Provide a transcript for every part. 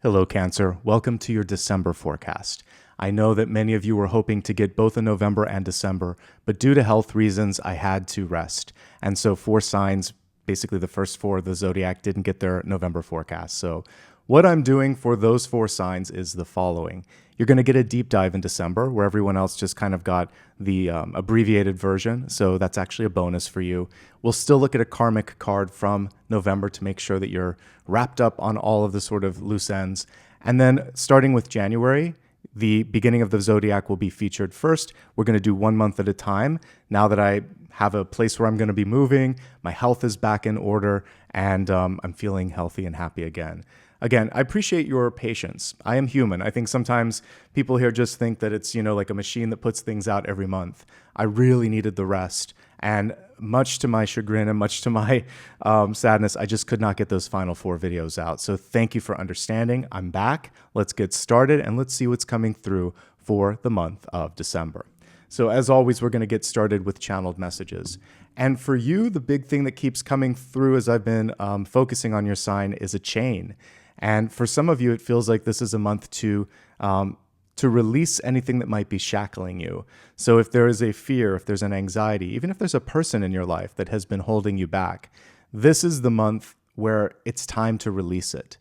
Hello, Cancer. Welcome to your December forecast. I know that many of you were hoping to get both a November and December, but due to health reasons, I had to rest. And so 4 signs, basically the first 4 of the zodiac, didn't get their November forecast. So what I'm doing for those 4 signs is the following. You're going to get a deep dive in December where everyone else just kind of got the abbreviated version. So that's actually a bonus for you. We'll still look at a karmic card from November to make sure that you're wrapped up on all of the sort of loose ends. And then starting with January, the beginning of the zodiac will be featured first. We're going to do 1 month at a time. Now that I have a place where I'm going to be moving, my health is back in order, and I'm feeling healthy and happy again. Again, I appreciate your patience. I am human. I think sometimes people here just think that it's, like a machine that puts things out every month. I really needed the rest. And much to my chagrin and much to my sadness, I just could not get those final 4 videos out. So thank you for understanding. I'm back. Let's get started and let's see what's coming through for the month of December. So as always, we're going to get started with channeled messages. And for you, the big thing that keeps coming through as I've been focusing on your sign is a chain. And for some of you, it feels like this is a month to release anything that might be shackling you. So if there is a fear, if there's an anxiety, even if there's a person in your life that has been holding you back, this is the month where it's time to release it.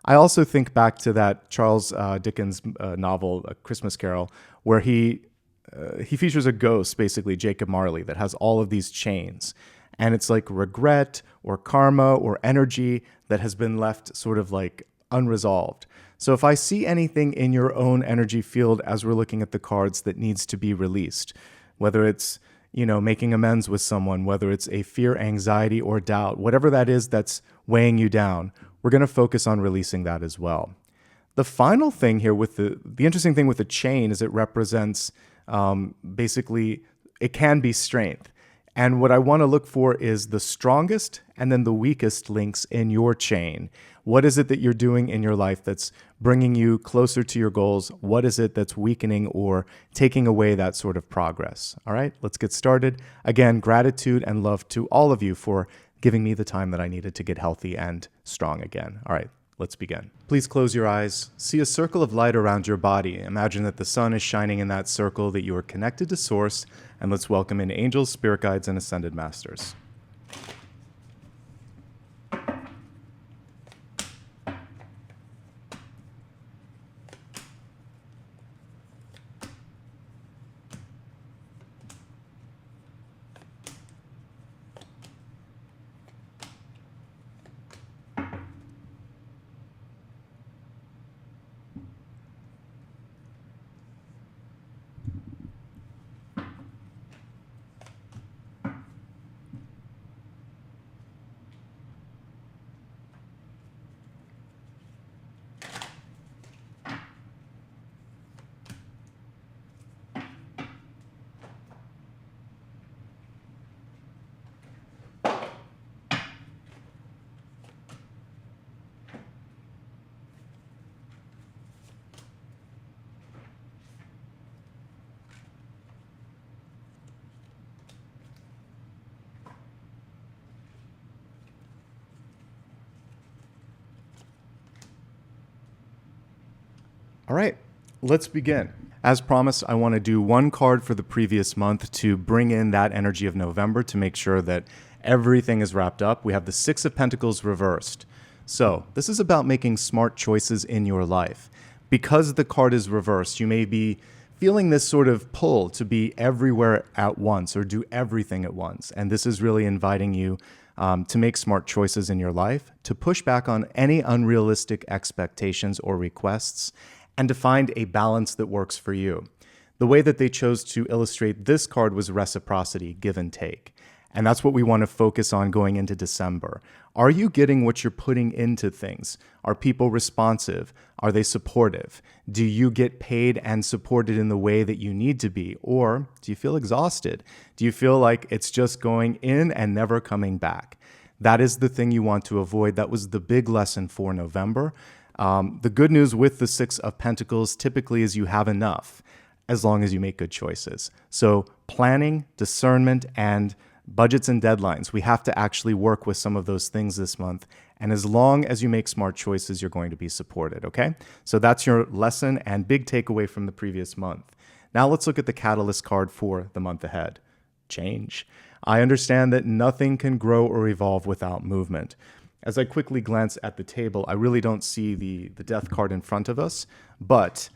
I also think back to that Charles Dickens novel, A Christmas Carol, where he features a ghost, basically Jacob Marley, that has all of these chains. And it's like regret or karma or energy that has been left sort of like unresolved. So if I see anything in your own energy field as we're looking at the cards that needs to be released, whether it's, making amends with someone, whether it's a fear, anxiety, or doubt, whatever that is that's weighing you down, we're going to focus on releasing that as well. The final thing here with the interesting thing with the chain is it represents basically, it can be strength. And what I want to look for is the strongest and then the weakest links in your chain. What is it that you're doing in your life that's bringing you closer to your goals? What is it that's weakening or taking away that sort of progress? All right, let's get started. Again, gratitude and love to all of you for giving me the time that I needed to get healthy and strong again. All right, let's begin. Please close your eyes. See a circle of light around your body. Imagine that the sun is shining in that circle, that you are connected to Source, and let's welcome in angels, spirit guides, and ascended masters. All right, let's begin. As promised, I want to do 1 card for the previous month to bring in that energy of November to make sure that everything is wrapped up. We have the 6 of Pentacles reversed. So this is about making smart choices in your life. Because the card is reversed, you may be feeling this sort of pull to be everywhere at once or do everything at once. And this is really inviting you to make smart choices in your life, to push back on any unrealistic expectations or requests, and to find a balance that works for you. The way that they chose to illustrate this card was reciprocity, give and take. And that's what we want to focus on going into December. Are you getting what you're putting into things? Are people responsive? Are they supportive? Do you get paid and supported in the way that you need to be? Or do you feel exhausted? Do you feel like it's just going in and never coming back? That is the thing you want to avoid. That was the big lesson for November. The good news with the 6 of Pentacles typically is you have enough as long as you make good choices. So planning, discernment, and budgets and deadlines. We have to actually work with some of those things this month And as long as you make smart choices, you're going to be supported, okay? So that's your lesson and big takeaway from the previous month. Now let's look at the catalyst card for the month ahead. Change. I understand that nothing can grow or evolve without movement. As I quickly glance at the table, I really don't see the death card in front of us, but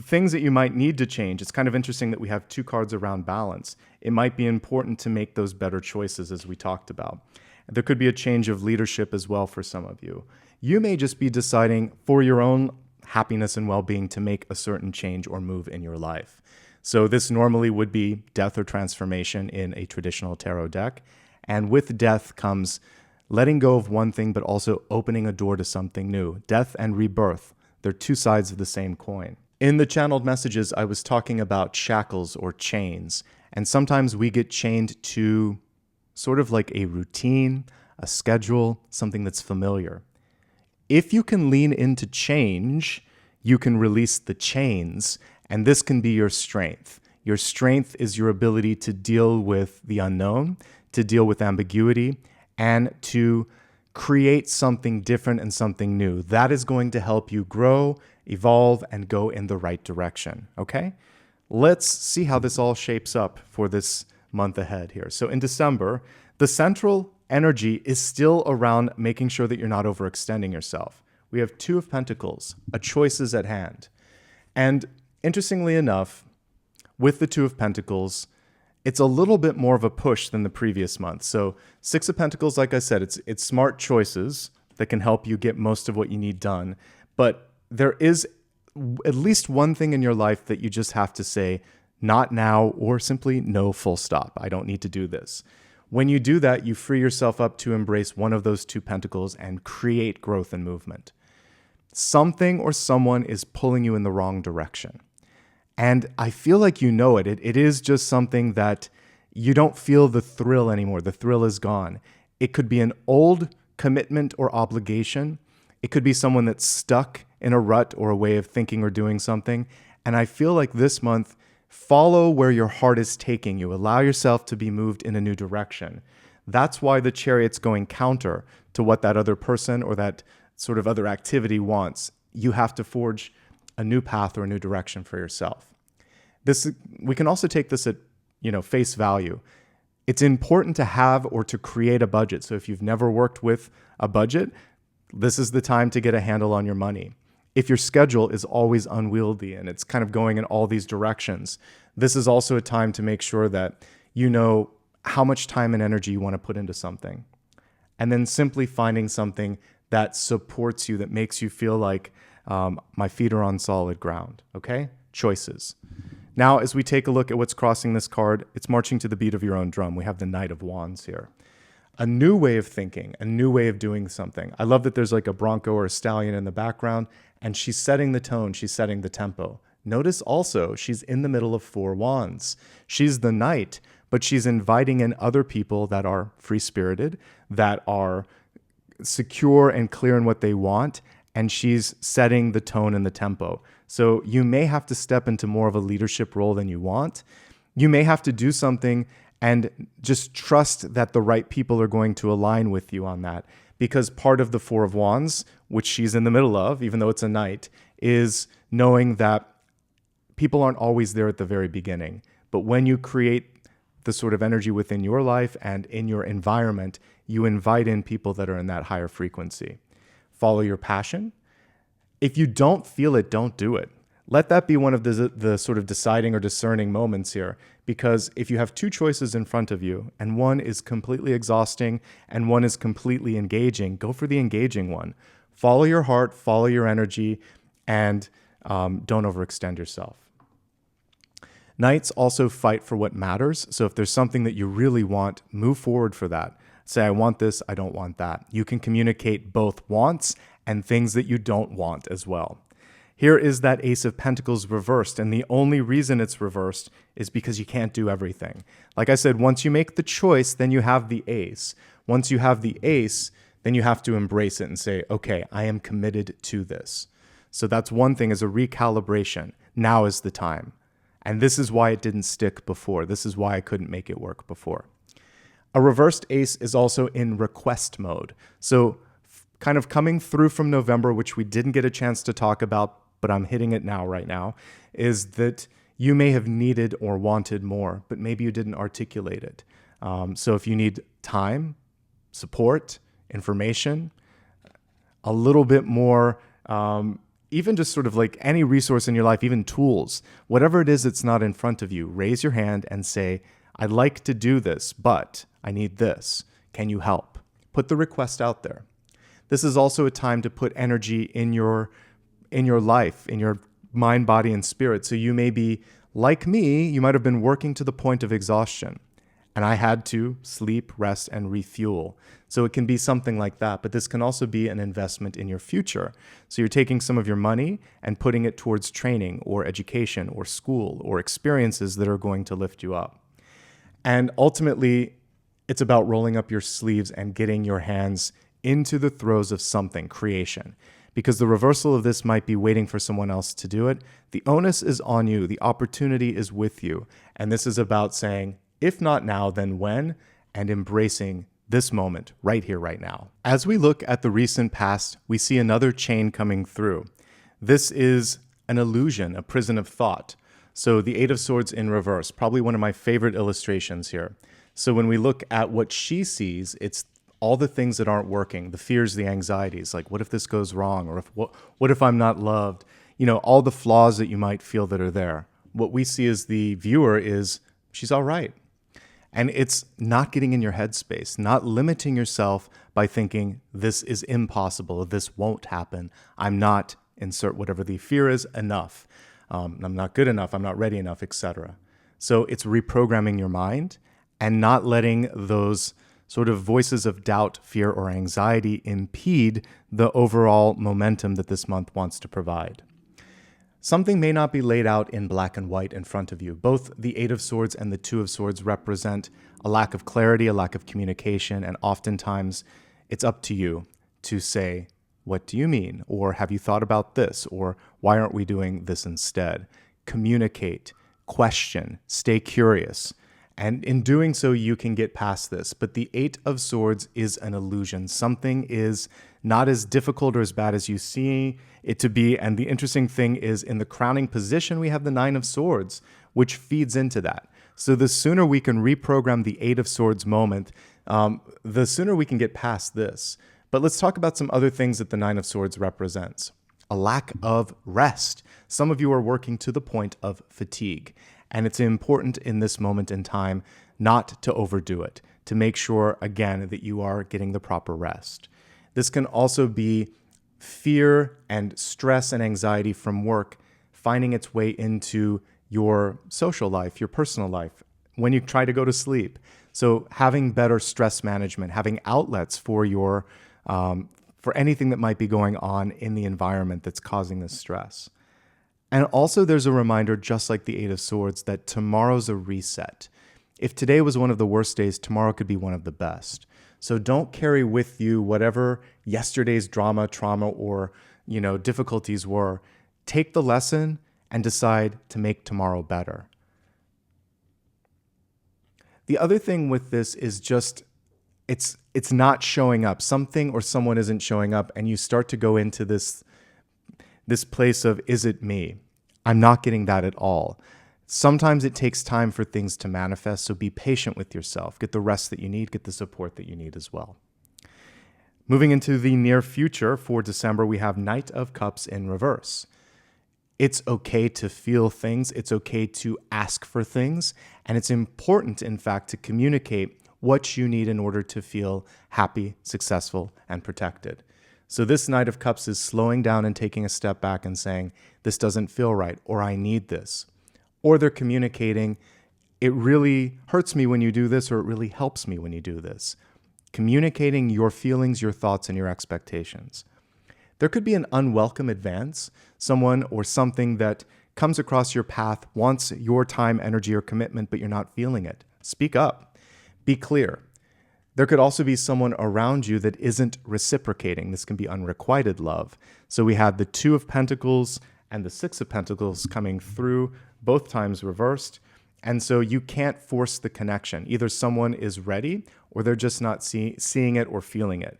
things that you might need to change. It's kind of interesting that we have two cards around balance. It might be important to make those better choices as we talked about. There could be a change of leadership as well for some of you. You may just be deciding for your own happiness and well-being to make a certain change or move in your life. So this normally would be death or transformation in a traditional tarot deck. And with death comes letting go of one thing, but also opening a door to something new. Death and rebirth, they're two sides of the same coin. In the channeled messages, I was talking about shackles or chains. And sometimes we get chained to sort of like a routine, a schedule, something that's familiar. If you can lean into change, you can release the chains, and this can be your strength. Your strength is your ability to deal with the unknown, to deal with ambiguity, and to create something different and something new. That is going to help you grow, evolve, and go in the right direction, okay? Let's see how this all shapes up for this month ahead here. So in December, the central energy is still around making sure that you're not overextending yourself. We have Two of Pentacles, a choice is at hand. And interestingly enough, with the Two of Pentacles, it's a little bit more of a push than the previous month. So Six of Pentacles, like I said, it's smart choices that can help you get most of what you need done. But there is at least one thing in your life that you just have to say, not now, or simply no, full stop. I don't need to do this. When you do that, you free yourself up to embrace one of those Two Pentacles and create growth and movement. Something or someone is pulling you in the wrong direction. And I feel like you know it. It is just something that you don't feel the thrill anymore. The thrill is gone. It could be an old commitment or obligation. It could be someone that's stuck in a rut or a way of thinking or doing something. And I feel like this month, follow where your heart is taking you. Allow yourself to be moved in a new direction. That's why the Chariot's going counter to what that other person or that sort of other activity wants. You have to forge a new path or a new direction for yourself. We can also take this at, face value. It's important to have or to create a budget. So if you've never worked with a budget, this is the time to get a handle on your money. If your schedule is always unwieldy and it's kind of going in all these directions, this is also a time to make sure that you know how much time and energy you want to put into something. And then simply finding something that supports you, that makes you feel like my feet are on solid ground, okay? Choices. Now, as we take a look at what's crossing this card, it's marching to the beat of your own drum. We have the Knight of Wands here. A new way of thinking, a new way of doing something. I love that there's like a bronco or a stallion in the background, and she's setting the tone, she's setting the tempo. Notice also, she's in the middle of Four Wands. She's the knight, but she's inviting in other people that are free-spirited, that are secure and clear in what they want, and she's setting the tone and the tempo. So you may have to step into more of a leadership role than you want. You may have to do something and just trust that the right people are going to align with you on that. Because part of the Four of Wands, which she's in the middle of, even though it's a knight, is knowing that people aren't always there at the very beginning. But when you create the sort of energy within your life and in your environment, you invite in people that are in that higher frequency. Follow your passion. If you don't feel it, don't do it. Let that be one of the sort of deciding or discerning moments here, because if you have two choices in front of you and one is completely exhausting and one is completely engaging, go for the engaging one. Follow your heart, follow your energy, and don't overextend yourself. Knights also fight for what matters. So if there's something that you really want, move forward for that. Say, I want this, I don't want that. You can communicate both wants and things that you don't want as well. Here is that Ace of Pentacles reversed, and the only reason it's reversed is because you can't do everything. Like I said, once you make the choice, then you have the Ace. Once you have the Ace, then you have to embrace it and say, okay, I am committed to this. So that's one thing, as a recalibration. Now is the time. And this is why it didn't stick before. This is why I couldn't make it work before. A reversed ace is also in request mode. So kind of coming through from November, which we didn't get a chance to talk about, but I'm hitting it now right now, is that you may have needed or wanted more, but maybe you didn't articulate it. So if you need time, support, information, a little bit more, even just sort of like any resource in your life, even tools, whatever it is that's not in front of you, raise your hand and say, I'd like to do this, but I need this. Can you help? Put the request out there. This is also a time to put energy in your life, in your mind, body, and spirit. So you may be like me, you might have been working to the point of exhaustion. And I had to sleep, rest, and refuel. So it can be something like that, but this can also be an investment in your future. So you're taking some of your money and putting it towards training or education or school or experiences that are going to lift you up. And ultimately, it's about rolling up your sleeves and getting your hands into the throes of something, creation. Because the reversal of this might be waiting for someone else to do it. The onus is on you. The opportunity is with you. And this is about saying, if not now, then when? And embracing this moment right here, right now. As we look at the recent past, we see another chain coming through. This is an illusion, a prison of thought. So the Eight of Swords in reverse, probably one of my favorite illustrations here. So when we look at what she sees, it's all the things that aren't working, the fears, the anxieties, like what if this goes wrong? Or what if I'm not loved? All the flaws that you might feel that are there. What we see as the viewer is she's all right. And it's not getting in your headspace, not limiting yourself by thinking this is impossible, this won't happen, I'm not, insert whatever the fear is, enough, I'm not good enough, I'm not ready enough, etc. So it's reprogramming your mind and not letting those sort of voices of doubt, fear, or anxiety impede the overall momentum that this month wants to provide. Something may not be laid out in black and white in front of you. Both the Eight of Swords and the Two of Swords represent a lack of clarity, a lack of communication, and oftentimes it's up to you to say, what do you mean? Or have you thought about this? Or why aren't we doing this instead? Communicate, question, stay curious. And in doing so, you can get past this. But the Eight of Swords is an illusion. Something is not as difficult or as bad as you see it to be. And the interesting thing is in the crowning position, we have the Nine of Swords, which feeds into that. So the sooner we can reprogram the Eight of Swords moment, the sooner we can get past this. But let's talk about some other things that the Nine of Swords represents. A lack of rest. Some of you are working to the point of fatigue. And it's important in this moment in time not to overdo it, to make sure, again, that you are getting the proper rest. This can also be fear and stress and anxiety from work finding its way into your social life, your personal life, when you try to go to sleep. So having better stress management, having outlets for your for anything that might be going on in the environment that's causing this stress. And also there's a reminder, just like the Eight of Swords, that tomorrow's a reset. If today was one of the worst days, tomorrow could be one of the best. So don't carry with you whatever yesterday's drama, trauma, or difficulties were. Take the lesson and decide to make tomorrow better. The other thing with this is just it's not showing up. Something or someone isn't showing up, and you start to go into this place of, is it me? I'm not getting that at all. Sometimes it takes time for things to manifest, so be patient with yourself. Get the rest that you need, get the support that you need as well. Moving into the near future for December, we have Knight of Cups in reverse. It's okay to feel things, it's okay to ask for things, and it's important, in fact, to communicate what you need in order to feel happy, successful, and protected. So this Knight of Cups is slowing down and taking a step back and saying, this doesn't feel right, or I need this. Or they're communicating, it really hurts me when you do this, or it really helps me when you do this. Communicating your feelings, your thoughts, and your expectations. There could be an unwelcome advance, someone or something that comes across your path, wants your time, energy, or commitment, but you're not feeling it. Speak up. Be clear. There could also be someone around you that isn't reciprocating. This can be unrequited love. So we had the Two of Pentacles and the Six of Pentacles coming through, both times reversed. And so you can't force the connection. Either someone is ready or they're just not seeing it or feeling it.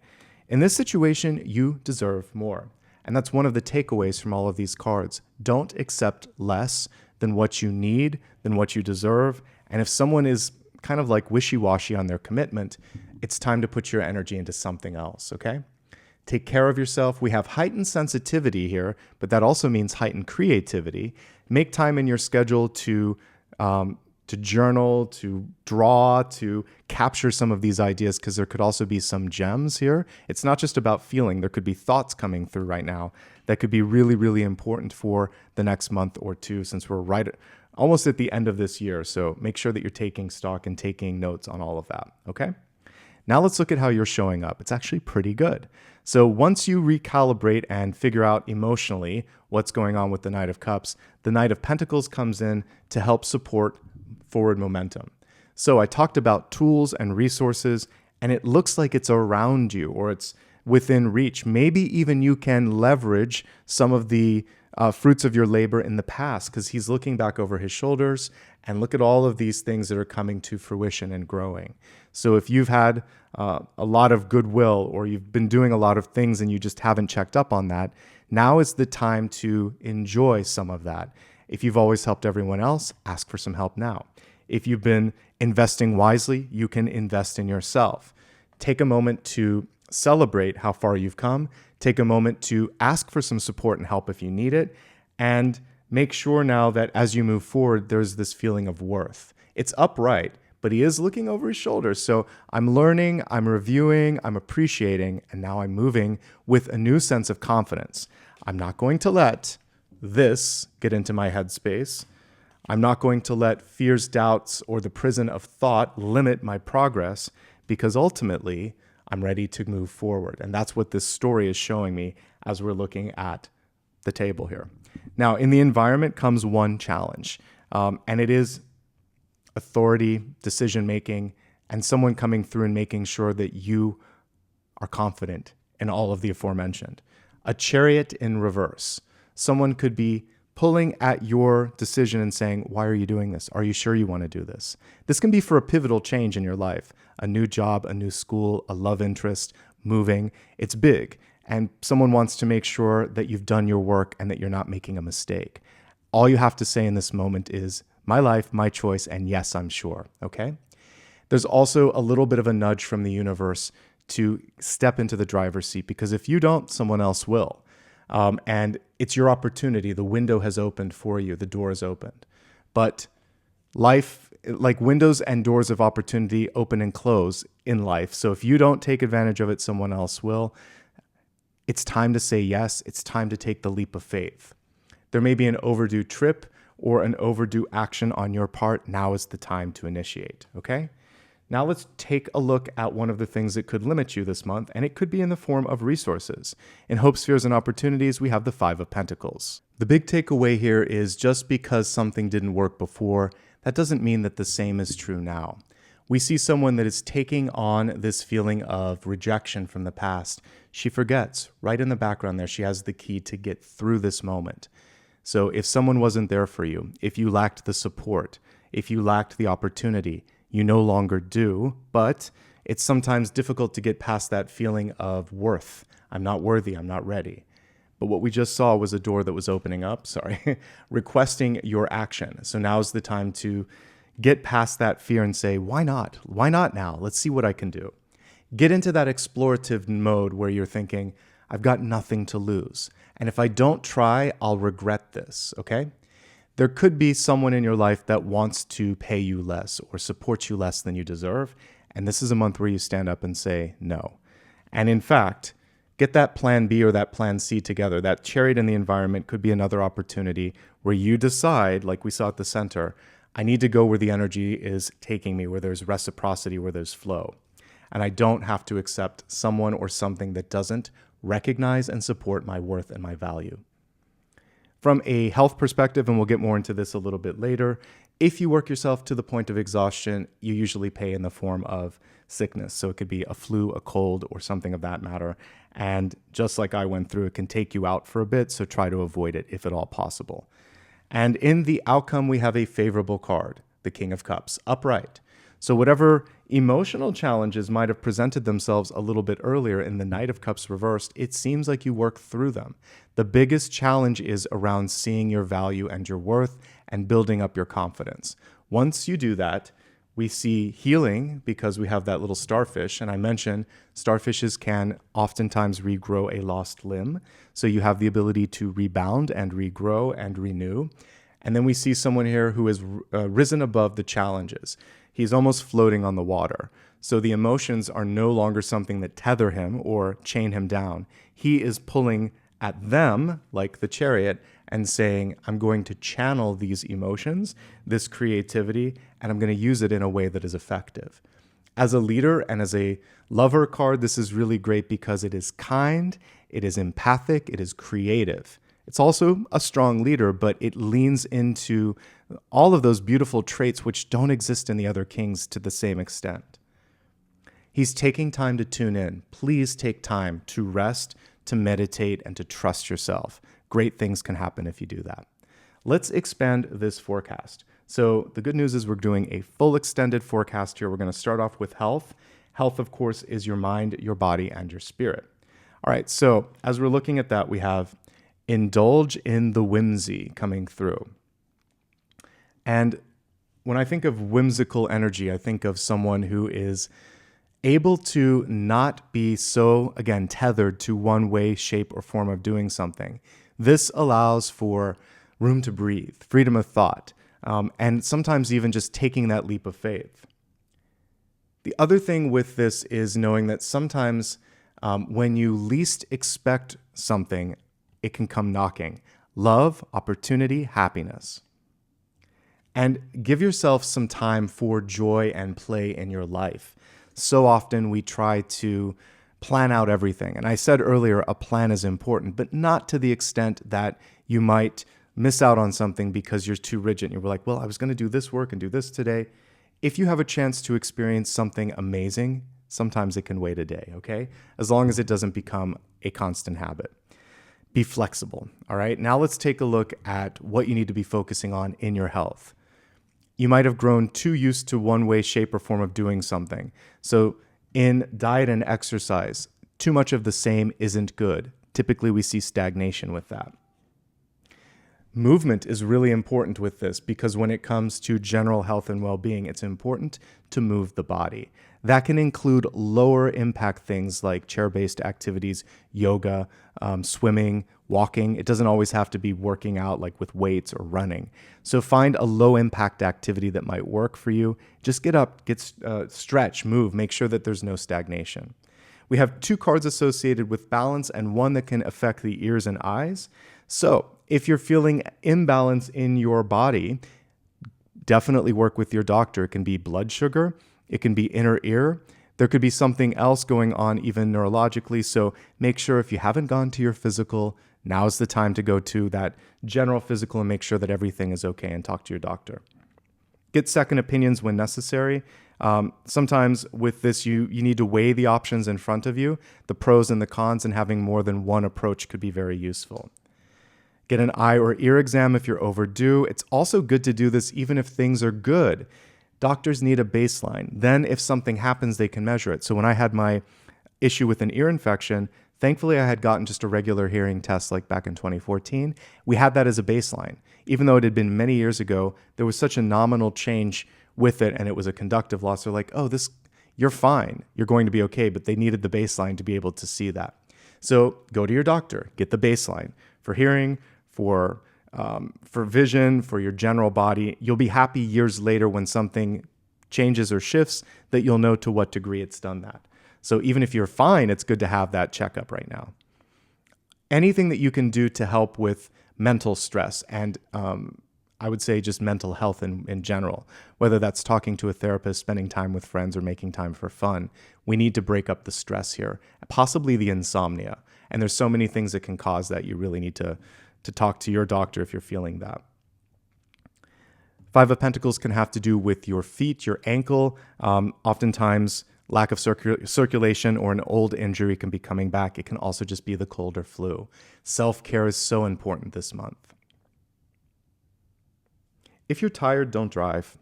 In this situation, you deserve more. And that's one of the takeaways from all of these cards. Don't accept less than what you need, than what you deserve. And if someone is kind of like wishy-washy on their commitment, it's time to put your energy into something else, okay? Take care of yourself. We have heightened sensitivity here, but that also means heightened creativity. Make time in your schedule to journal, to draw, to capture some of these ideas, because there could also be some gems here. It's not just about feeling. There could be thoughts coming through right now that could be really, really important for the next month or two, since we're almost at the end of this year. So make sure that you're taking stock and taking notes on all of that, okay? Now let's look at how you're showing up. It's actually pretty good. So once you recalibrate and figure out emotionally what's going on with the Knight of Cups, the Knight of Pentacles comes in to help support forward momentum. So I talked about tools and resources, and it looks like it's around you or it's within reach. Maybe even you can leverage some of the fruits of your labor in the past, because he's looking back over his shoulders and look at all of these things that are coming to fruition and growing. So if you've had a lot of goodwill or you've been doing a lot of things and you just haven't checked up on that, now is the time to enjoy some of that. If you've always helped everyone else, ask for some help now. If you've been investing wisely, you can invest in yourself. Take a moment to celebrate how far you've come. Take a moment to ask for some support and help if you need it. And make sure now that as you move forward, there's this feeling of worth. It's upright, but he is looking over his shoulder. So I'm learning, I'm reviewing, I'm appreciating, and now I'm moving with a new sense of confidence. I'm not going to let this get into my headspace. I'm not going to let fears, doubts, or the prison of thought limit my progress, because ultimately I'm ready to move forward. And that's what this story is showing me as we're looking at the table here. Now, in the environment comes one challenge, and it is authority, decision-making, and someone coming through and making sure that you are confident in all of the aforementioned. A Chariot in reverse. Someone could be pulling at your decision and saying, why are you doing this? Are you sure you want to do this? This can be for a pivotal change in your life, a new job, a new school, a love interest, moving. It's big. And someone wants to make sure that you've done your work and that you're not making a mistake. All you have to say in this moment is, my life, my choice, and yes, I'm sure, okay? There's also a little bit of a nudge from the universe to step into the driver's seat, because if you don't, someone else will. And it's your opportunity. The window has opened for you. The door is opened. But life, like windows and doors of opportunity, open and close in life. So if you don't take advantage of it, someone else will. It's time to say yes. It's time to take the leap of faith. There may be an overdue trip or an overdue action on your part. Now is the time to initiate, okay? Now let's take a look at one of the things that could limit you this month, and it could be in the form of resources. In hopes, fears, and opportunities, we have the Five of Pentacles. The big takeaway here is just because something didn't work before, that doesn't mean that the same is true now. We see someone that is taking on this feeling of rejection from the past. She forgets, right in the background there, she has the key to get through this moment. So if someone wasn't there for you, if you lacked the support, if you lacked the opportunity, you no longer do, but it's sometimes difficult to get past that feeling of worth. I'm not worthy, I'm not ready. But what we just saw was a door that was opening up, requesting your action. So now's the time to get past that fear and say, why not? Why not now? Let's see what I can do. Get into that explorative mode where you're thinking, I've got nothing to lose. And if I don't try, I'll regret this, okay? There could be someone in your life that wants to pay you less or support you less than you deserve. And this is a month where you stand up and say no. And in fact, get that plan B or that plan C together. That Chariot in the environment could be another opportunity where you decide, like we saw at the center, I need to go where the energy is taking me, where there's reciprocity, where there's flow. And I don't have to accept someone or something that doesn't recognize and support my worth and my value. From a health perspective, and we'll get more into this a little bit later, if you work yourself to the point of exhaustion, you usually pay in the form of sickness. So it could be a flu, a cold, or something of that matter. And just like I went through, it can take you out for a bit, so try to avoid it if at all possible. And in the outcome, we have a favorable card. the King of Cups, upright. So whatever emotional challenges might have presented themselves a little bit earlier in the Knight of Cups reversed, it seems like you work through them. The biggest challenge is around seeing your value and your worth and building up your confidence. Once you do that, we see healing because we have that little starfish. And I mentioned starfishes can oftentimes regrow a lost limb. So you have the ability to rebound and regrow and renew. And then we see someone here who has risen above the challenges. He's almost floating on the water. So the emotions are no longer something that tether him or chain him down. He is pulling at them, like the chariot, and saying, I'm going to channel these emotions, this creativity, and I'm going to use it in a way that is effective. As a leader and as a lover card, this is really great because it is kind, it is empathic, it is creative. It's also a strong leader, but it leans into all of those beautiful traits which don't exist in the other kings to the same extent. He's taking time to tune in. Please take time to rest, to meditate, and to trust yourself. Great things can happen if you do that. Let's expand this forecast. So the good news is we're doing a full extended forecast here. We're going to start off with health. Health, of course, is your mind, your body, and your spirit. All right, so as we're looking at that, we have indulge in the whimsy coming through. And when I think of whimsical energy, I think of someone who is able to not be so, again, tethered to one way, shape, or form of doing something. This allows for room to breathe, freedom of thought, and sometimes even just taking that leap of faith. The other thing with this is knowing that sometimes when you least expect something, it can come knocking. Love, opportunity, happiness. And give yourself some time for joy and play in your life. So often we try to plan out everything. And I said earlier, a plan is important, but not to the extent that you might miss out on something because you're too rigid. And you're like, well, I was going to do this work and do this today. If you have a chance to experience something amazing, sometimes it can wait a day, okay? As long as it doesn't become a constant habit. Be flexible, all right? Now let's take a look at what you need to be focusing on in your health. You might have grown too used to one way, shape, or form of doing something. So in diet and exercise, too much of the same isn't good. Typically, we see stagnation with that. Movement is really important with this because when it comes to general health and well-being, it's important to move the body. That can include lower impact things like chair-based activities, yoga, swimming, walking. It doesn't always have to be working out like with weights or running. So find a low impact activity that might work for you. Just get up, stretch, move, make sure that there's no stagnation. We have 2 cards associated with balance and one that can affect the ears and eyes. So if you're feeling imbalance in your body, definitely work with your doctor. It can be blood sugar. It can be inner ear. There could be something else going on even neurologically. So make sure if you haven't gone to your physical, now's the time to go to that general physical and make sure that everything is okay and talk to your doctor. Get second opinions when necessary. Sometimes with this, you need to weigh the options in front of you, the pros and the cons, and having more than one approach could be very useful. Get an eye or ear exam if you're overdue. It's also good to do this even if things are good. Doctors need a baseline. Then if something happens, they can measure it. So when I had my issue with an ear infection, thankfully I had gotten just a regular hearing test like back in 2014. We had that as a baseline. Even though it had been many years ago, there was such a nominal change with it and it was a conductive loss. They're like, oh, you're fine. You're going to be okay. But they needed the baseline to be able to see that. So go to your doctor, get the baseline for hearing, for vision, for your general body. You'll be happy years later when something changes or shifts that you'll know to what degree it's done that. So even if you're fine, it's good to have that checkup right now. Anything that you can do to help with mental stress and I would say just mental health in general, whether that's talking to a therapist, spending time with friends, or making time for fun, we need to break up the stress here, possibly the insomnia. And there's so many things that can cause that. You really need to talk to your doctor if you're feeling that. 5 of Pentacles can have to do with your feet, your ankle. Oftentimes, lack of circulation or an old injury can be coming back. It can also just be the cold or flu. Self-care is so important this month. If you're tired, don't drive.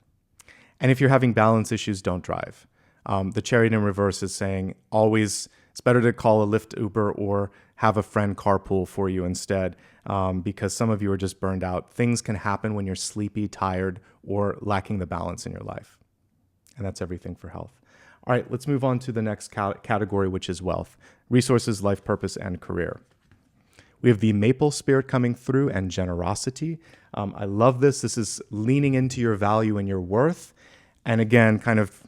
And if you're having balance issues, don't drive. The Chariot in Reverse is saying always it's better to call a Lyft, Uber, or have a friend carpool for you instead, because some of you are just burned out. Things can happen when you're sleepy, tired, or lacking the balance in your life. And that's everything for health. All right, let's move on to the next category, which is wealth, resources, life purpose, and career. We have the maple spirit coming through and generosity. I love this. This is leaning into your value and your worth. And again, kind of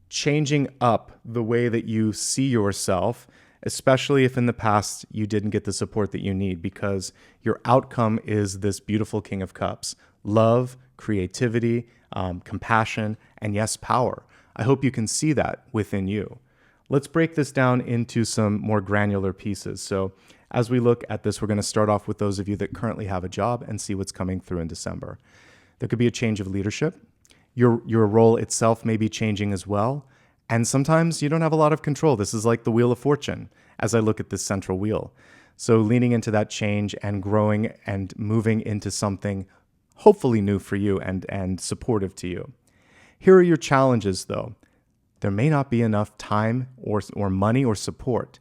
changing up the way that you see yourself, especially if in the past you didn't get the support that you need, because your outcome is this beautiful King of Cups: love, creativity, compassion, and yes, power. I hope you can see that within you. Let's break this down into some more granular pieces. So as we look at this, we're going to start off with those of you that currently have a job and see what's coming through in December. There could be a change of leadership. Your role itself may be changing as well. And sometimes you don't have a lot of control. This is like the Wheel of Fortune as I look at this central wheel. So leaning into that change and growing and moving into something hopefully new for you and supportive to you. Here are your challenges, though. There may not be enough time or money or support.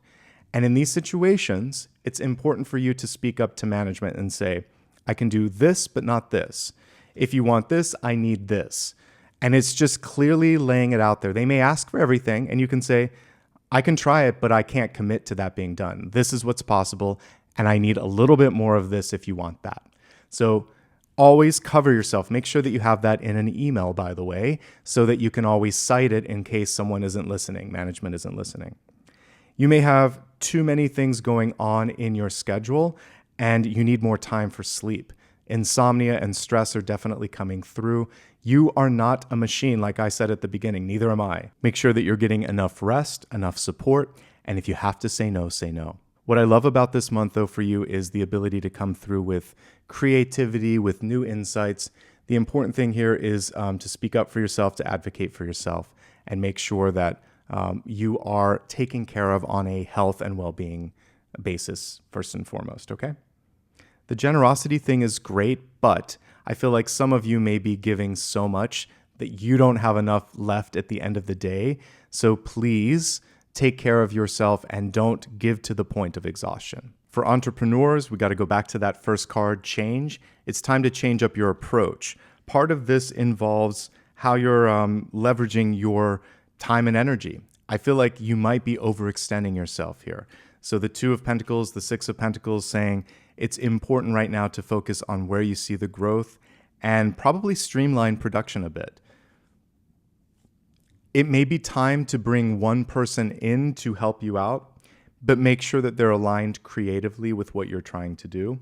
And in these situations, it's important for you to speak up to management and say, I can do this, but not this. If you want this, I need this. And it's just clearly laying it out there. They may ask for everything, and you can say, I can try it, but I can't commit to that being done. This is what's possible, and I need a little bit more of this if you want that. So always cover yourself. Make sure that you have that in an email, by the way, so that you can always cite it in case someone isn't listening, management isn't listening. You may have too many things going on in your schedule, and you need more time for sleep. Insomnia and stress are definitely coming through. You are not a machine, like I said at the beginning. Neither am I. Make sure that you're getting enough rest, enough support, and if you have to say no, say no. What I love about this month, though, for you is the ability to come through with creativity, with new insights. The important thing here is to speak up for yourself, to advocate for yourself, and make sure that you are taken care of on a health and well-being basis, first and foremost, okay? The generosity thing is great, but I feel like some of you may be giving so much that you don't have enough left at the end of the day. So please take care of yourself and don't give to the point of exhaustion. For entrepreneurs, we got to go back to that first card, change. It's time to change up your approach. Part of this involves how you're leveraging your time and energy. I feel like you might be overextending yourself here. So the Two of Pentacles, the Six of Pentacles saying it's important right now to focus on where you see the growth and probably streamline production a bit. It may be time to bring one person in to help you out, but make sure that they're aligned creatively with what you're trying to do.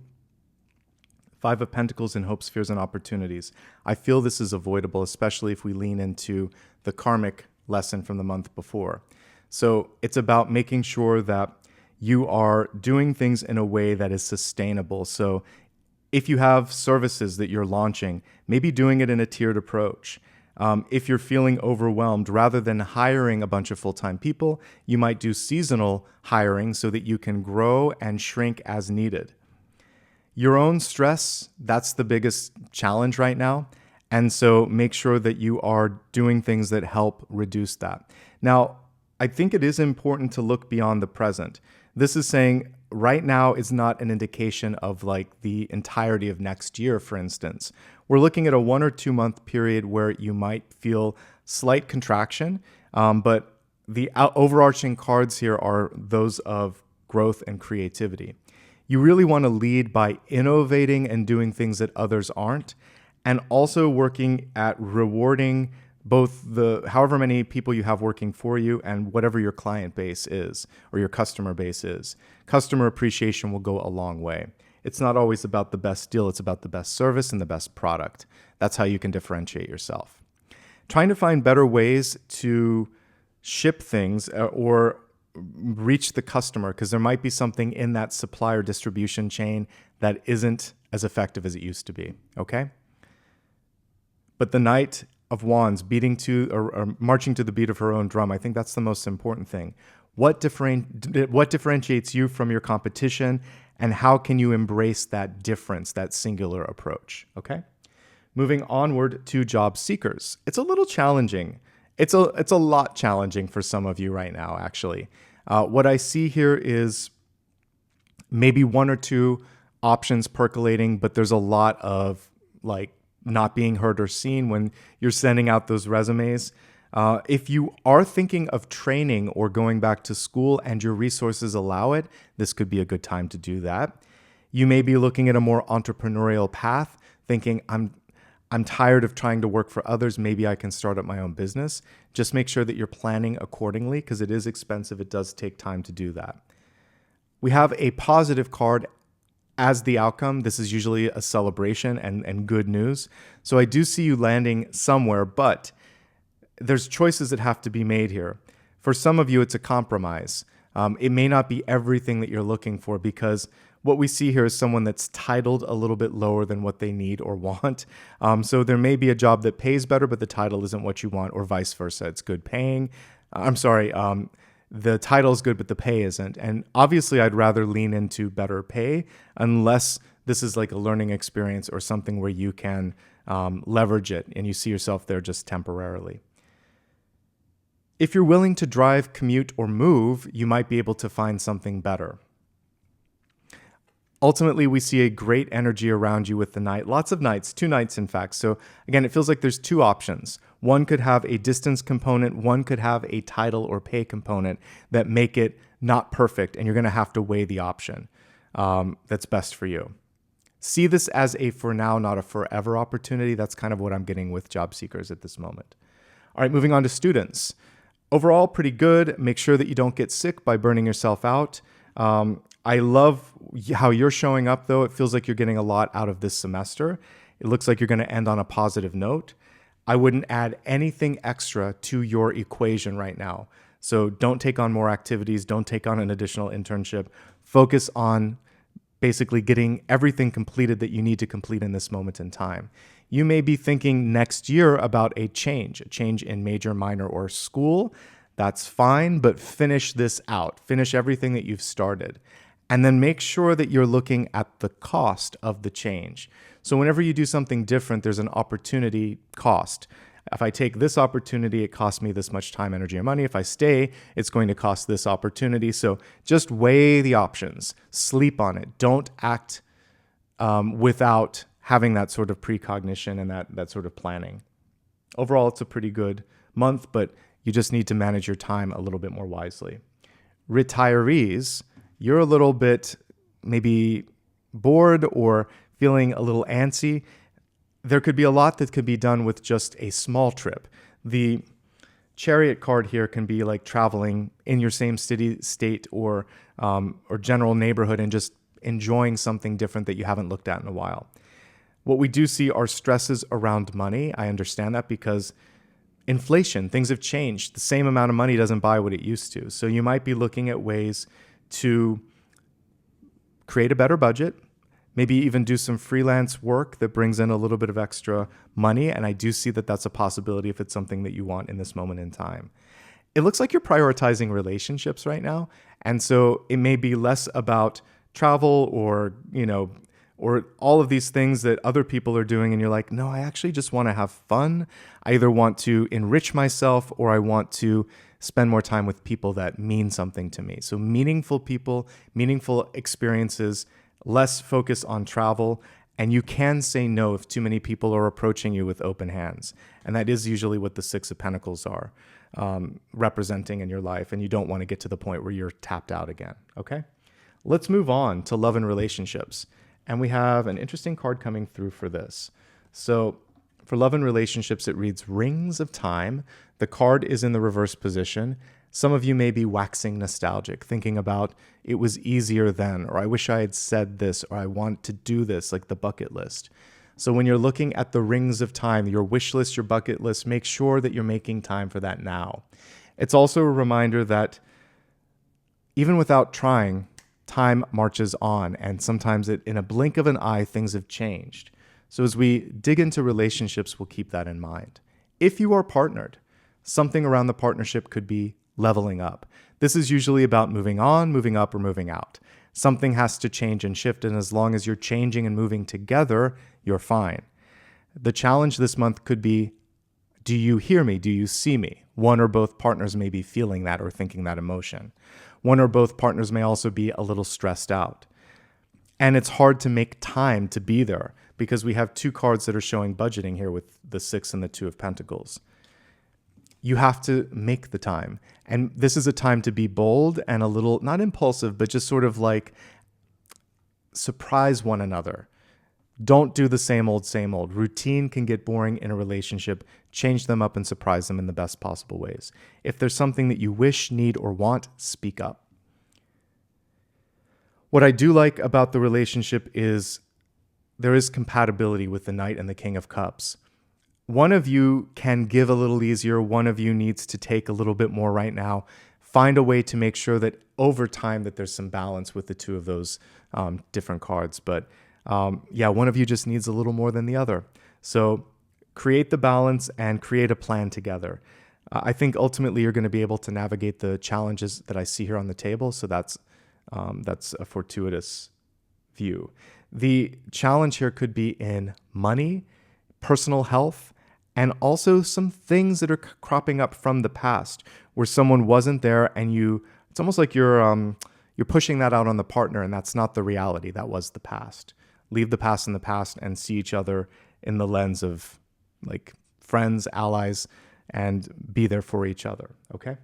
Five of Pentacles in hopes, fears, and opportunities. I feel this is avoidable, especially if we lean into the karmic lesson from the month before. So it's about making sure that you are doing things in a way that is sustainable. So if you have services that you're launching, maybe doing it in a tiered approach. If you're feeling overwhelmed, rather than hiring a bunch of full-time people, you might do seasonal hiring so that you can grow and shrink as needed. Your own stress, that's the biggest challenge right now. And so make sure that you are doing things that help reduce that. Now, I think it is important to look beyond the present. This is saying right now is not an indication of like the entirety of next year, for instance. We're looking at a 1 or 2 month period where you might feel slight contraction, but the overarching cards here are those of growth and creativity. You really want to lead by innovating and doing things that others aren't, and also working at rewarding both the however many people you have working for you and whatever your client base is or your customer base is. Customer appreciation will go a long way. It's not always about the best deal, it's about the best service and the best product. That's how you can differentiate yourself. Trying to find better ways to ship things or reach the customer, because there might be something in that supplier distribution chain that isn't as effective as it used to be, okay? But the Knight of Wands beating to or marching to the beat of her own drum, I think that's the most important thing. What differentiates you from your competition, and how can you embrace that difference, that singular approach, okay? Moving onward to job seekers. It's a little challenging. It's a lot challenging for some of you right now, actually. What I see here is maybe one or two options percolating, but there's a lot of like not being heard or seen when you're sending out those resumes. If you are thinking of training or going back to school and your resources allow it, this could be a good time to do that. You may be looking at a more entrepreneurial path, thinking, I'm tired of trying to work for others. Maybe I can start up my own business. Just make sure that you're planning accordingly because it is expensive. It does take time to do that. We have a positive card as the outcome. This is usually a celebration and good news. So I do see you landing somewhere, but there's choices that have to be made here. For some of you, it's a compromise. It may not be everything that you're looking for because what we see here is someone that's titled a little bit lower than what they need or want. So there may be a job that pays better, but the title isn't what you want, or vice versa. It's good paying. The title is good, but the pay isn't. And obviously, I'd rather lean into better pay unless this is like a learning experience or something where you can leverage it and you see yourself there just temporarily. If you're willing to drive, commute, or move, you might be able to find something better. Ultimately, we see a great energy around you with the Knight. Lots of Knights, 2 Knights in fact. So again, it feels like there's 2 options. One could have a distance component. One could have a title or pay component that make it not perfect. And you're going to have to weigh the option that's best for you. See this as a for now, not a forever opportunity. That's kind of what I'm getting with job seekers at this moment. All right, moving on to students. Overall, pretty good. Make sure that you don't get sick by burning yourself out. I love how you're showing up, though. It feels like you're getting a lot out of this semester. It looks like you're going to end on a positive note. I wouldn't add anything extra to your equation right now. So don't take on more activities. Don't take on an additional internship. Focus on basically getting everything completed that you need to complete in this moment in time. You may be thinking next year about a change in major, minor, or school. That's fine, but finish this out. Finish everything that you've started. And then make sure that you're looking at the cost of the change. So whenever you do something different, there's an opportunity cost. If I take this opportunity, it costs me this much time, energy, and money. If I stay, it's going to cost this opportunity. So just weigh the options. Sleep on it. Don't act without having that sort of precognition and that sort of planning. Overall, it's a pretty good month, but you just need to manage your time a little bit more wisely. Retirees, you're a little bit maybe bored or feeling a little antsy. There could be a lot that could be done with just a small trip. The Chariot card here can be like traveling in your same city, state, or general neighborhood and just enjoying something different that you haven't looked at in a while. What we do see are stresses around money. I understand that because inflation, things have changed. The same amount of money doesn't buy what it used to. So you might be looking at ways to create a better budget, maybe even do some freelance work that brings in a little bit of extra money. And I do see that that's a possibility if it's something that you want in this moment in time. It looks like you're prioritizing relationships right now. And so it may be less about travel or all of these things that other people are doing. And you're like, no, I actually just want to have fun. I either want to enrich myself or I want to spend more time with people that mean something to me. So meaningful people, meaningful experiences, less focus on travel. And you can say no if too many people are approaching you with open hands. And that is usually what the 6 of Pentacles are representing in your life. And you don't want to get to the point where you're tapped out again. Okay? Let's move on to love and relationships. And we have an interesting card coming through for this. So for love and relationships, it reads Rings of Time. The card is in the reverse position. Some of you may be waxing nostalgic, thinking about it was easier then, or I wish I had said this, or I want to do this, like the bucket list. So when you're looking at the Rings of Time, your wish list, your bucket list, make sure that you're making time for that now. It's also a reminder that even without trying, time marches on, and sometimes in a blink of an eye, things have changed. So as we dig into relationships, we'll keep that in mind. If you are partnered, something around the partnership could be leveling up. This is usually about moving on, moving up, or moving out. Something has to change and shift, and as long as you're changing and moving together, you're fine. The challenge this month could be, do you hear me? Do you see me? One or both partners may be feeling that or thinking that emotion. One or both partners may also be a little stressed out. And it's hard to make time to be there because we have two cards that are showing budgeting here with the 6 and the 2 of Pentacles. You have to make the time. And this is a time to be bold and a little, not impulsive, but just sort of like surprise one another. Don't do the same old, same old. Routine can get boring in a relationship. Change them up and surprise them in the best possible ways. If there's something that you wish, need, or want, speak up. What I do like about the relationship is there is compatibility with the Knight and the King of Cups. One of you can give a little easier. One of you needs to take a little bit more right now. Find a way to make sure that over time that there's some balance with the two of those different cards. But one of you just needs a little more than the other. So create the balance and create a plan together. I think ultimately you're going to be able to navigate the challenges that I see here on the table. So that's a fortuitous view. The challenge here could be in money, personal health, and also some things that are cropping up from the past where someone wasn't there and it's almost like you're pushing that out on the partner, and that's not the reality. That was the past. Leave the past in the past and see each other in the lens of like friends, allies, and be there for each other, okay?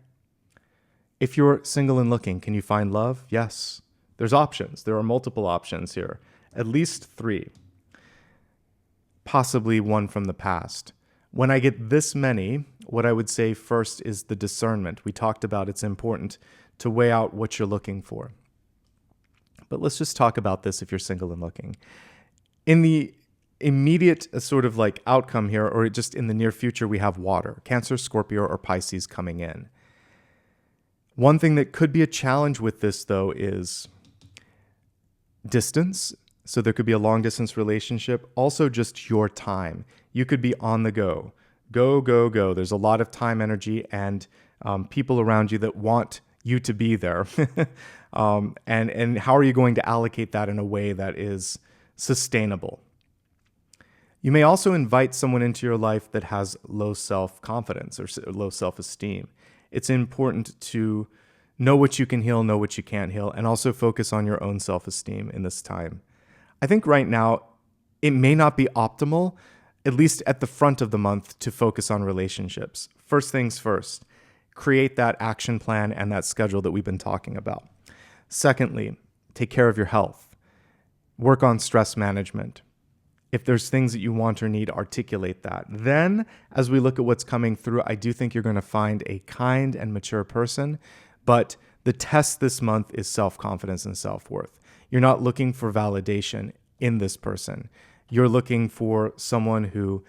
If you're single and looking, can you find love? Yes. There's options. There are multiple options here. At least 3. Possibly one from the past. When I get this many, what I would say first is the discernment. We talked about it's important to weigh out what you're looking for. But let's just talk about this if you're single and looking. In the immediate sort of like outcome here, or just in the near future, we have water, Cancer, Scorpio, or Pisces coming in. One thing that could be a challenge with this, though, is distance. So there could be a long distance relationship. Also just your time. You could be on the go. Go, go, go. There's a lot of time, energy, and people around you that want you to be there. And how are you going to allocate that in a way that is sustainable? You may also invite someone into your life that has low self-confidence or low self-esteem. It's important to know what you can heal, know what you can't heal, and also focus on your own self-esteem in this time. I think right now, it may not be optimal, at least at the front of the month, to focus on relationships. First things first, create that action plan and that schedule that we've been talking about. Secondly, take care of your health. Work on stress management. If there's things that you want or need, articulate that. Then, as we look at what's coming through, I do think you're going to find a kind and mature person, but the test this month is self-confidence and self-worth. You're not looking for validation in this person. You're looking for someone who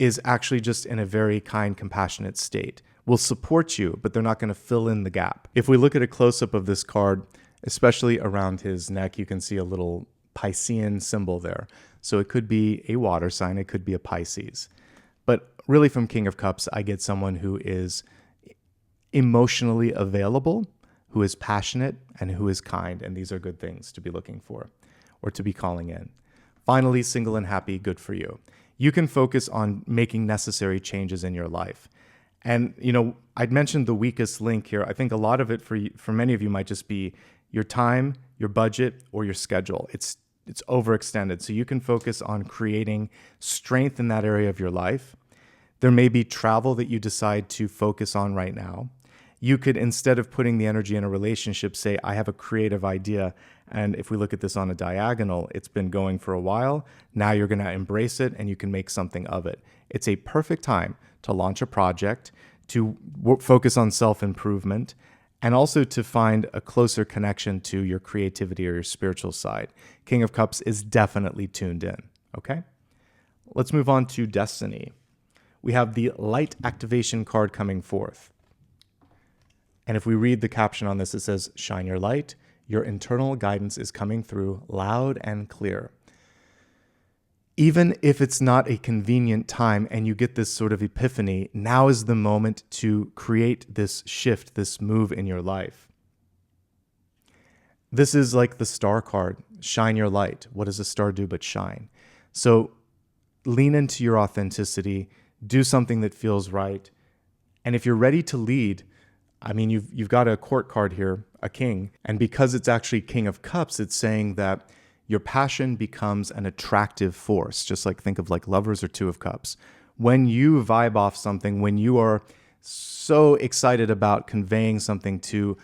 is actually just in a very kind, compassionate state. Will support you, but they're not going to fill in the gap. If we look at a close-up of this card, especially around his neck, you can see a little Piscean symbol there. So it could be a water sign, it could be a Pisces. But really from King of Cups, I get someone who is emotionally available, who is passionate, and who is kind. And these are good things to be looking for or to be calling in. Finally, single and happy, good for you. You can focus on making necessary changes in your life. And, I'd mentioned the weakest link here. I think a lot of it for many of you might just be your time, your budget, or your schedule. It's overextended. So you can focus on creating strength in that area of your life. There may be travel that you decide to focus on right now. You could, instead of putting the energy in a relationship, say, I have a creative idea. And if we look at this on a diagonal, it's been going for a while. Now you're going to embrace it and you can make something of it. It's a perfect time to launch a project, to focus on self-improvement, and also to find a closer connection to your creativity or your spiritual side. King of Cups is definitely tuned in, okay? Let's move on to Destiny. We have the Light Activation card coming forth. And if we read the caption on this, it says, shine your light. Your internal guidance is coming through loud and clear. Even if it's not a convenient time and you get this sort of epiphany, now is the moment to create this shift, this move in your life. This is like the star card, shine your light. What does a star do but shine? So lean into your authenticity, do something that feels right. And if you're ready to lead, I mean, you've got a court card here, a king. And because it's actually King of Cups, it's saying that your passion becomes an attractive force, just like think of like Lovers or Two of Cups. When you vibe off something, when you are so excited about conveying something to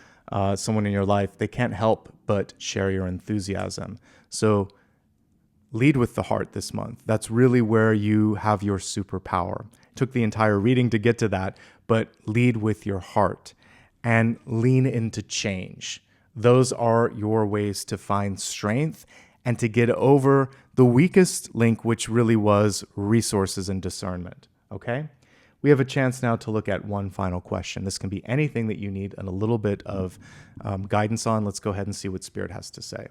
someone in your life, they can't help but share your enthusiasm. So lead with the heart this month. That's really where you have your superpower. It took the entire reading to get to that, but lead with your heart and lean into change. Those are your ways to find strength and to get over the weakest link, which really was resources and discernment. Okay? We have a chance now to look at one final question. This can be anything that you need and a little bit of guidance on. Let's go ahead and see what Spirit has to say.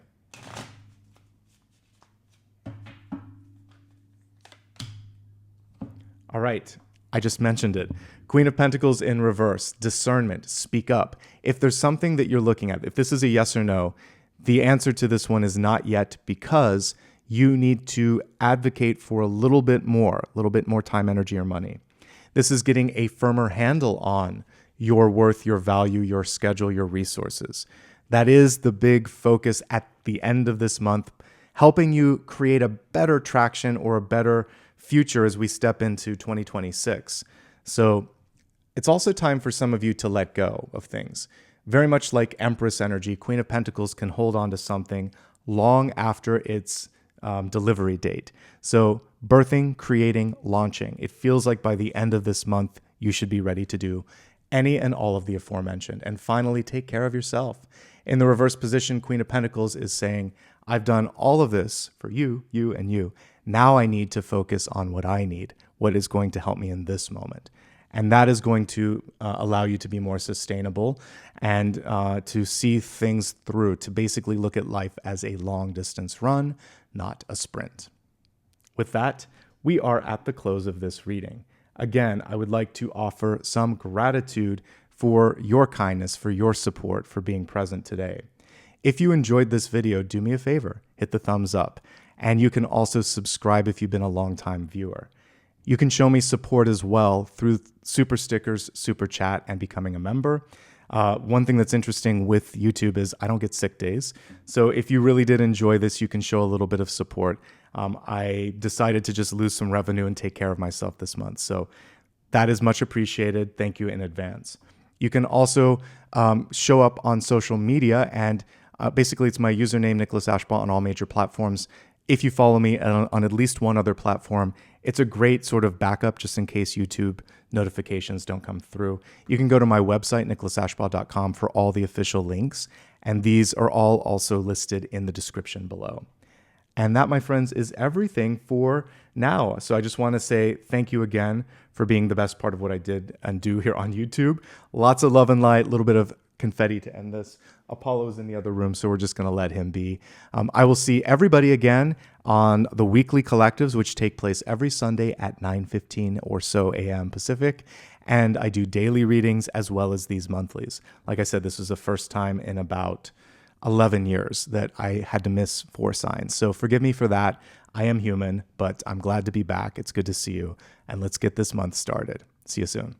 All right. I just mentioned it. Queen of Pentacles in reverse, discernment, speak up. If there's something that you're looking at, if this is a yes or no, the answer to this one is not yet, because you need to advocate for a little bit more time, energy, or money. This is getting a firmer handle on your worth, your value, your schedule, your resources. That is the big focus at the end of this month, helping you create a better traction or a better future as we step into 2026. So it's also time for some of you to let go of things. Very much like Empress energy, Queen of Pentacles can hold on to something long after its delivery date. So birthing, creating, launching. It feels like by the end of this month, you should be ready to do any and all of the aforementioned. And finally, take care of yourself. In the reverse position, Queen of Pentacles is saying, I've done all of this for you, you, and you. Now I need to focus on what I need, what is going to help me in this moment. And that is going to allow you to be more sustainable and to see things through, to basically look at life as a long distance run, not a sprint. With that, we are at the close of this reading. Again, I would like to offer some gratitude for your kindness, for your support, for being present today. If you enjoyed this video, do me a favor, hit the thumbs up. And you can also subscribe if you've been a long-time viewer. You can show me support as well through super stickers, super chat, and becoming a member. One thing that's interesting with YouTube is I don't get sick days. So if you really did enjoy this, you can show a little bit of support. I decided to just lose some revenue and take care of myself this month. So that is much appreciated. Thank you in advance. You can also show up on social media, and basically it's my username, Nicholas Ashbaugh, on all major platforms. If you follow me on at least one other platform, it's a great sort of backup just in case YouTube notifications don't come through. You can go to my website, nicholasashbaugh.com, for all the official links, and these are all also listed in the description below. And that, my friends, is everything for now. So I just want to say thank you again for being the best part of what I did and do here on YouTube. Lots of love and light, a little bit of confetti to end this. Apollo is in the other room, so we're just going to let him be. I will see everybody again on the weekly collectives, which take place every Sunday at 9:15 or so a.m. Pacific. And I do daily readings as well as these monthlies. Like I said, this was the first time in about 11 years that I had to miss 4 signs. So forgive me for that. I am human, but I'm glad to be back. It's good to see you. And let's get this month started. See you soon.